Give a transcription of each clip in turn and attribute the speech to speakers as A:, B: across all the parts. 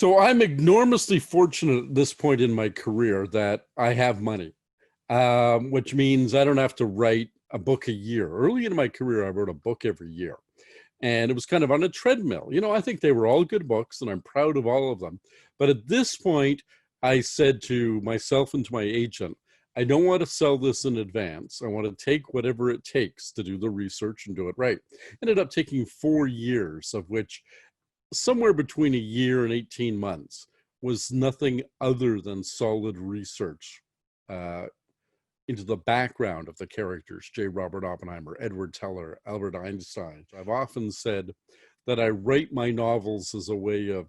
A: So I'm enormously fortunate at this point in my career that I have money, which means I don't have to write a book a year. Early in my career, I wrote a book every year, and it was kind of on a treadmill. I think they were all good books, and I'm proud of all of them. But at this point, I said to myself and to my agent, I don't want to sell this in advance. I want to take whatever it takes to do the research and do it right. Ended up taking 4 years, of which somewhere between a year and 18 months was nothing other than solid research uh, into the background of the characters, J. Robert Oppenheimer, Edward Teller, Albert Einstein. I've often said that I write my novels as a way of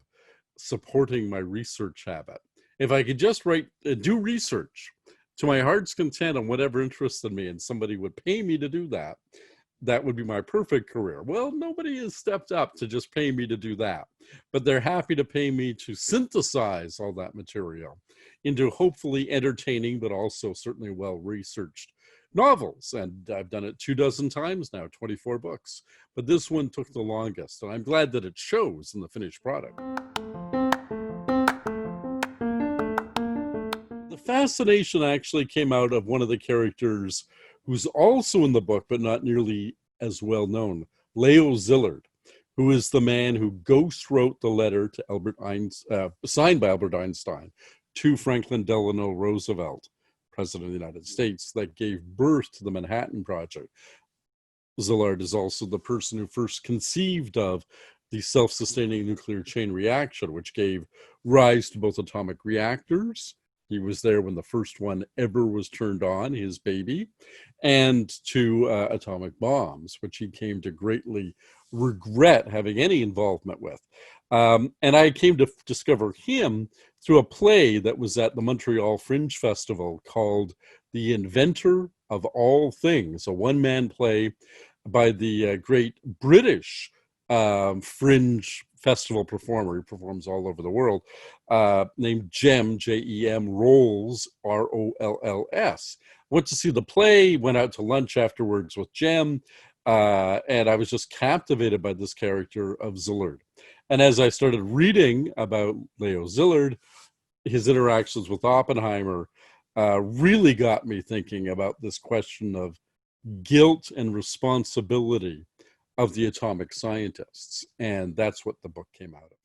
A: supporting my research habit. If I could just do research to my heart's content on whatever interested me, and somebody would pay me to do that, that would be my perfect career. Well, nobody has stepped up to just pay me to do that, but they're happy to pay me to synthesize all that material into hopefully entertaining, but also certainly well-researched novels. And I've done it 24 times now, 24 books, but this one took the longest, and I'm glad that it shows in the finished product. The fascination actually came out of one of the characters who's also in the book, but not nearly as well known, Leo Szilard, who is the man who ghost wrote the letter to signed by Albert Einstein to Franklin Delano Roosevelt, President of the United States, that gave birth to the Manhattan Project. Szilard is also the person who first conceived of the self-sustaining nuclear chain reaction, which gave rise to both atomic reactors. He was there when the first one ever was turned on, his baby, and to atomic bombs, which he came to greatly regret having any involvement with. And I came to discover him through a play that was at the Montreal Fringe Festival called The Inventor of All Things, a one-man play by the great British fringe festival performer. He performs all over the world, named Jem, Jem, Rolls, Rolls. Went to see the play, went out to lunch afterwards with Jem, and I was just captivated by this character of Szilard. And as I started reading about Leo Szilard, his interactions with Oppenheimer really got me thinking about this question of guilt and responsibility of the atomic scientists. And that's what the book came out of.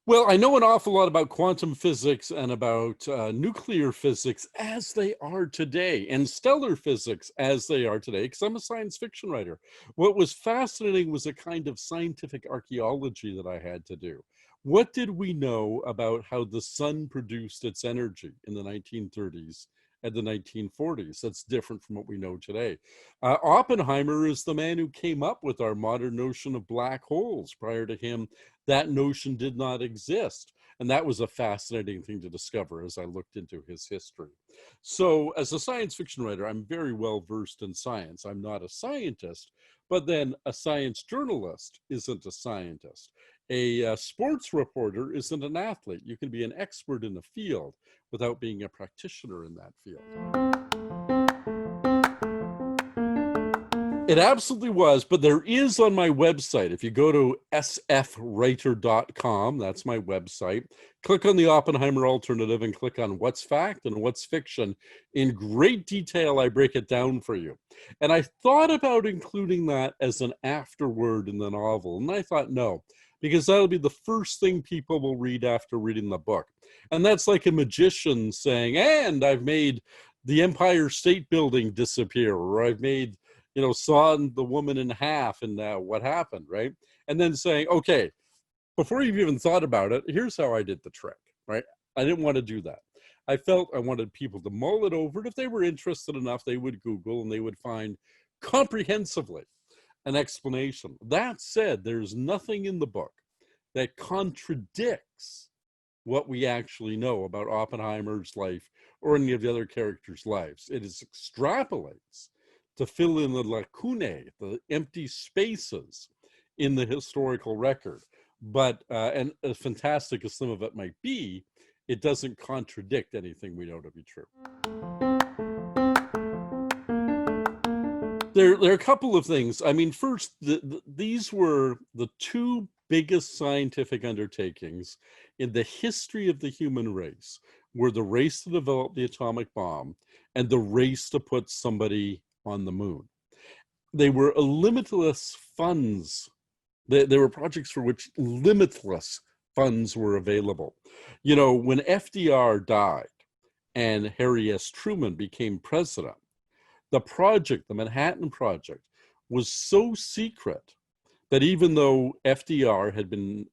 A: Well, I know an awful lot about quantum physics and about nuclear physics as they are today, and stellar physics as they are today, because I'm a science fiction writer. What was fascinating was a kind of scientific archaeology that I had to do. What did we know about how the sun produced its energy in the 1930s and the 1940s? That's different from what we know today. Oppenheimer is the man who came up with our modern notion of black holes. Prior to him, that notion did not exist. And that was a fascinating thing to discover as I looked into his history. So as a science fiction writer, I'm very well versed in science. I'm not a scientist, but then a science journalist isn't a scientist. A sports reporter isn't an athlete. You can be an expert in a field without being a practitioner in that field. It absolutely was, but there is on my website. If you go to sfwriter.com, that's my website, click on the Oppenheimer Alternative and click on what's fact and what's fiction. In great detail, I break it down for you. And I thought about including that as an afterword in the novel, and I thought no, because that'll be the first thing people will read after reading the book. And that's like a magician saying, and I've made the Empire State Building disappear, or I've made, sawed the woman in half, and what happened, right? And then saying, okay, before you've even thought about it, here's how I did the trick, right? I didn't want to do that. I felt I wanted people to mull it over, and if they were interested enough, they would Google and they would find comprehensively an explanation. That said, there's nothing in the book that contradicts what we actually know about Oppenheimer's life or any of the other characters' lives. It is extrapolates to fill in the lacunae, the empty spaces in the historical record. But, and as fantastic as some of it might be, it doesn't contradict anything we know to be true. There are a couple of things. I mean, first, these were the two biggest scientific undertakings in the history of the human race, were the race to develop the atomic bomb and the race to put somebody on the moon. They were limitless funds. There were projects for which limitless funds were available. You know, when FDR died and Harry S. Truman became president, the project, the Manhattan Project, was so secret that even though FDR had been,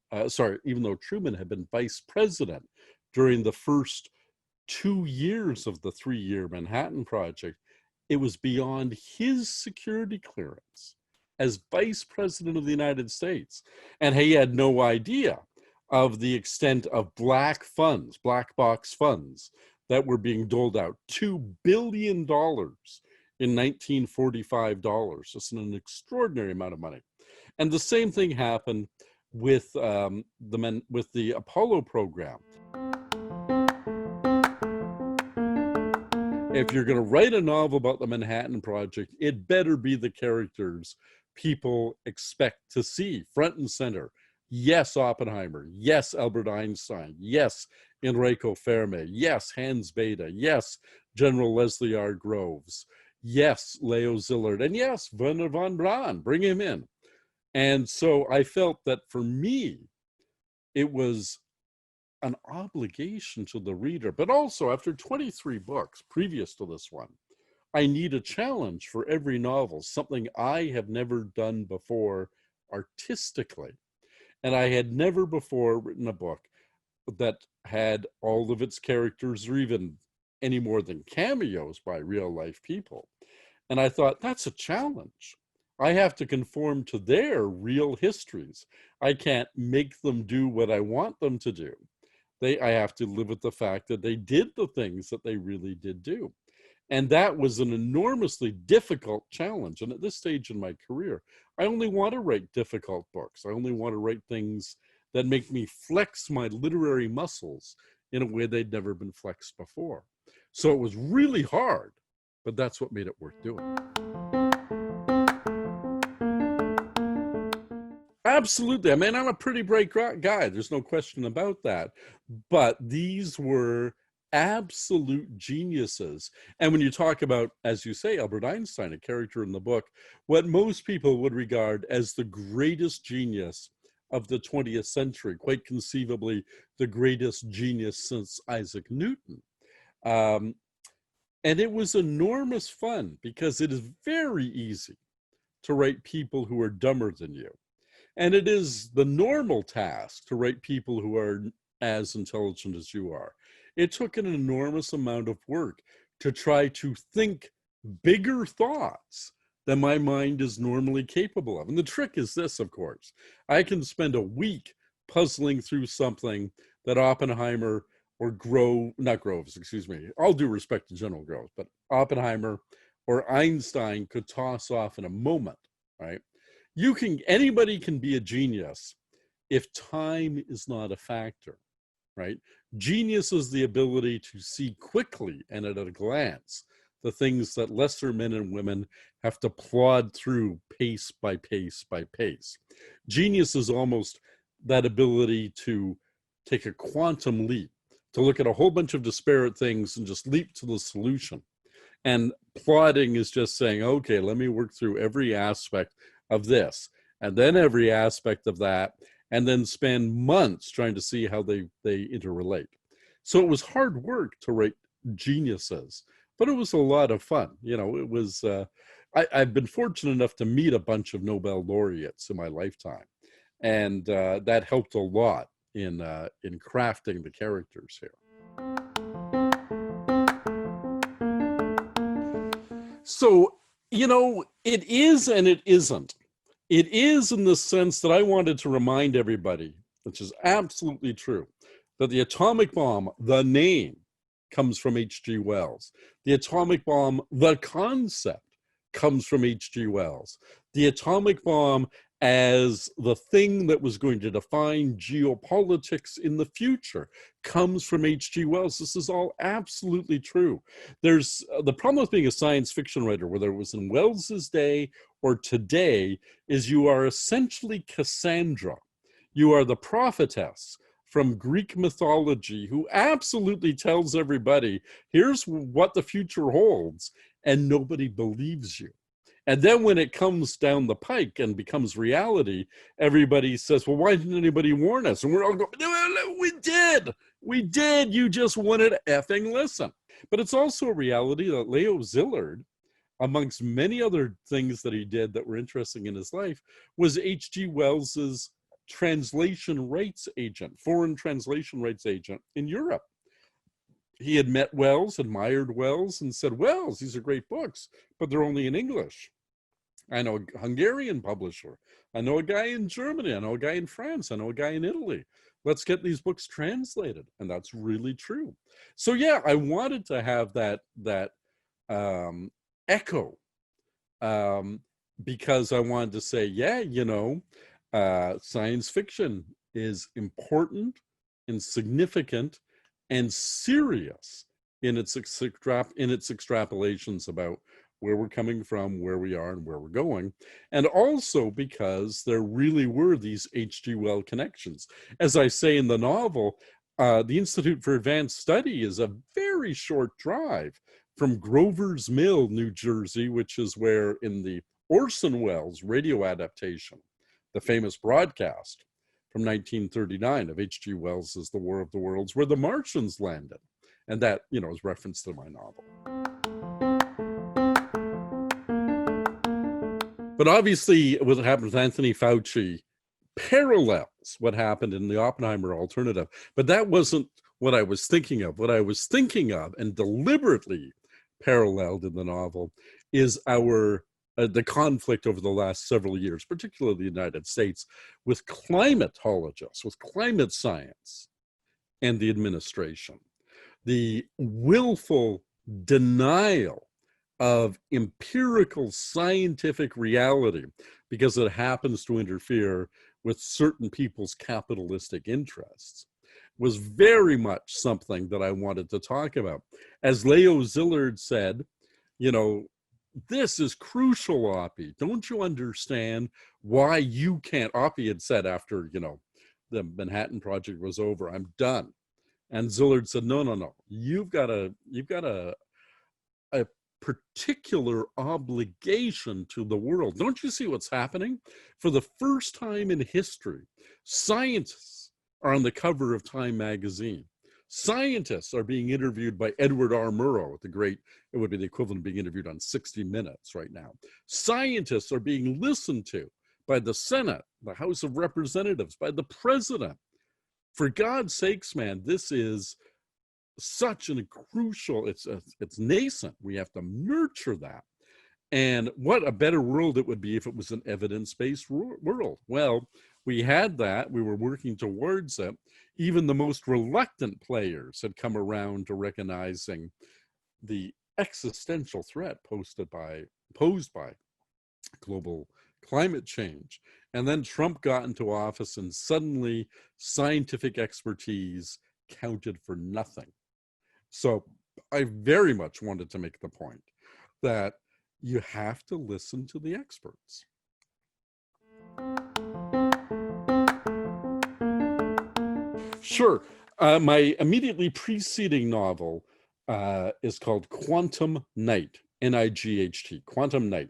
A: even though Truman had been vice president during the first 2 years of the 3-year Manhattan Project, it was beyond his security clearance as vice president of the United States. And he had no idea of the extent of black funds, black box funds that were being doled out. $2 billion in 1945 dollars, just an extraordinary amount of money. And the same thing happened with the Apollo program. If you're going to write a novel about the Manhattan Project, it better be the characters people expect to see front and center. Yes, Oppenheimer. Yes, Albert Einstein. Yes, Enrico Fermi. Yes, Hans Bethe. Yes, General Leslie R. Groves. Yes, Leo Szilard. And yes, Wernher von Braun. Bring him in. And so I felt that for me, it was an obligation to the reader, but also after 23 books previous to this one, I need a challenge for every novel, something I have never done before artistically. And I had never before written a book that had all of its characters or even any more than cameos by real life people. And I thought, that's a challenge. I have to conform to their real histories. I can't make them do what I want them to do. I have to live with the fact that they did the things that they really did do. And that was an enormously difficult challenge. And at this stage in my career, I only want to write difficult books. I only want to write things that make me flex my literary muscles in a way they'd never been flexed before. So it was really hard, but that's what made it worth doing. Absolutely. I mean, I'm a pretty bright guy. There's no question about that. But these were absolute geniuses. And when you talk about, as you say, Albert Einstein, a character in the book, what most people would regard as the greatest genius of the 20th century, quite conceivably the greatest genius since Isaac Newton. And it was enormous fun because it is very easy to write people who are dumber than you. And it is the normal task to write people who are as intelligent as you are. It took an enormous amount of work to try to think bigger thoughts than my mind is normally capable of. And the trick is this, of course. I can spend a week puzzling through something that Oppenheimer or all due respect to General Groves, but Oppenheimer or Einstein could toss off in a moment, right? Anybody can be a genius if time is not a factor, right? Genius is the ability to see quickly and at a glance the things that lesser men and women have to plod through pace by pace by pace. Genius is almost that ability to take a quantum leap, to look at a whole bunch of disparate things and just leap to the solution. And plodding is just saying, okay, let me work through every aspect of this, and then every aspect of that, and then spend months trying to see how they interrelate. So it was hard work to write geniuses, but it was a lot of fun. You know, it was, I've been fortunate enough to meet a bunch of Nobel laureates in my lifetime. And that helped a lot in crafting the characters here. So, you know, it is and it isn't. It is in the sense that I wanted to remind everybody, which is absolutely true, that the atomic bomb, the name, comes from H.G. Wells. The atomic bomb, the concept, comes from H.G. Wells. The atomic bomb as the thing that was going to define geopolitics in the future comes from H.G. Wells. This is all absolutely true. There's the problem with being a science fiction writer, whether it was in Wells's day or today, is you are essentially Cassandra. You are the prophetess from Greek mythology who absolutely tells everybody, here's what the future holds, and nobody believes you. And then when it comes down the pike and becomes reality, everybody says, well, why didn't anybody warn us? And we're all going, no, we did, you just wanted to effing listen. But it's also a reality that Leo Szilard, amongst many other things that he did that were interesting in his life, was H.G. Wells's translation rights agent, foreign translation rights agent in Europe. He had met Wells, admired Wells, and said, Wells, these are great books, but they're only in English. I know a Hungarian publisher. I know a guy in Germany. I know a guy in France. I know a guy in Italy. Let's get these books translated. And that's really true. So yeah, I wanted to have that echo because I wanted to say, yeah, science fiction is important and significant and serious in its extrapolations about where we're coming from, where we are, and where we're going. And also because there really were these H.G. Wells connections. As I say in the novel, the Institute for Advanced Study is a very short drive from Grover's Mill, New Jersey, which is where in the Orson Welles radio adaptation, the famous broadcast from 1939 of H.G. Wells's The War of the Worlds, where the Martians landed. And that, is referenced in my novel. But obviously, what happened with Anthony Fauci parallels what happened in the Oppenheimer Alternative. But that wasn't what I was thinking of. What I was thinking of, and deliberately paralleled in the novel, is the conflict over the last several years, particularly the United States, with climatologists, with climate science, and the administration. The willful denial of empirical scientific reality because it happens to interfere with certain people's capitalistic interests was very much something that I wanted to talk about. As Leo Szilard said, this is crucial, Oppie. Don't you understand why you can't? Oppie had said after, the Manhattan Project was over, I'm done. And Szilard said, no. You've got a particular obligation to the world. Don't you see what's happening? For the first time in history, scientists are on the cover of Time magazine. Scientists are being interviewed by Edward R. Murrow, it would be the equivalent of being interviewed on 60 Minutes right now. Scientists are being listened to by the Senate, the House of Representatives, by the President. For God's sakes, man, this is such a crucial, it's nascent. We have to nurture that. And what a better world it would be if it was an evidence-based world. Well, we had that. We were working towards it. Even the most reluctant players had come around to recognizing the existential threat posed by global climate change. And then Trump got into office, and suddenly scientific expertise counted for nothing. So I very much wanted to make the point that you have to listen to the experts. Sure. My immediately preceding novel is called Quantum Night, N-I-G-H-T, Quantum Night.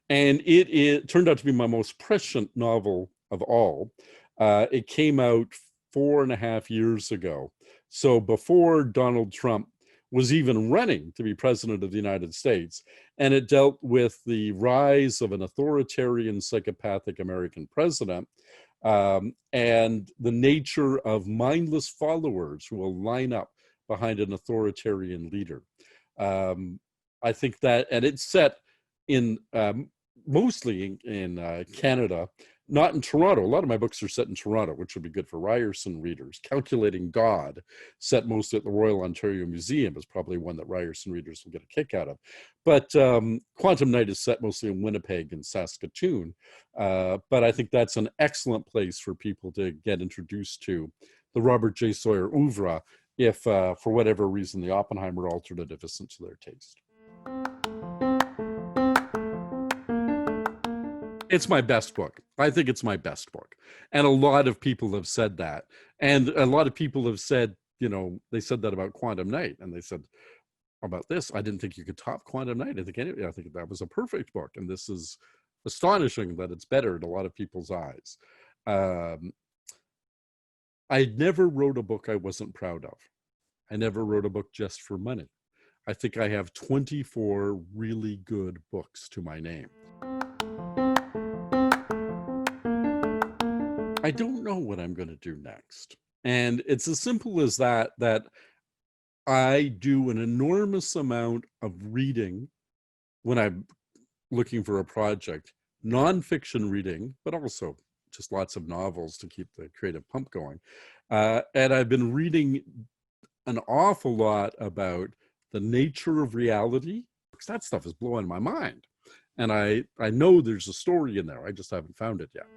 A: And it turned out to be my most prescient novel of all. It came out 4.5 years ago. So before Donald Trump was even running to be president of the United States. And it dealt with the rise of an authoritarian, psychopathic American president, and the nature of mindless followers who will line up behind an authoritarian leader. I think that, and it's set in mostly in Canada, not in Toronto. A lot of my books are set in Toronto, which would be good for Ryerson readers. Calculating God, set mostly at the Royal Ontario Museum, is probably one that Ryerson readers will get a kick out of. But Quantum Night is set mostly in Winnipeg and Saskatoon. But I think that's an excellent place for people to get introduced to the Robert J. Sawyer oeuvre if, for whatever reason, the Oppenheimer Alternative isn't to their taste. It's my best book. I think it's my best book. And a lot of people have said that. And a lot of people have said, they said that about Quantum Night. And they said about this, I didn't think you could top Quantum Night. I think that was a perfect book. And this is astonishing that it's better in a lot of people's eyes. I never wrote a book I wasn't proud of. I never wrote a book just for money. I think I have 24 really good books to my name. I don't know what I'm going to do next. And it's as simple as that I do an enormous amount of reading when I'm looking for a project, nonfiction reading, but also just lots of novels to keep the creative pump going. And I've been reading an awful lot about the nature of reality, because that stuff is blowing my mind. And I know there's a story in there. I just haven't found it yet.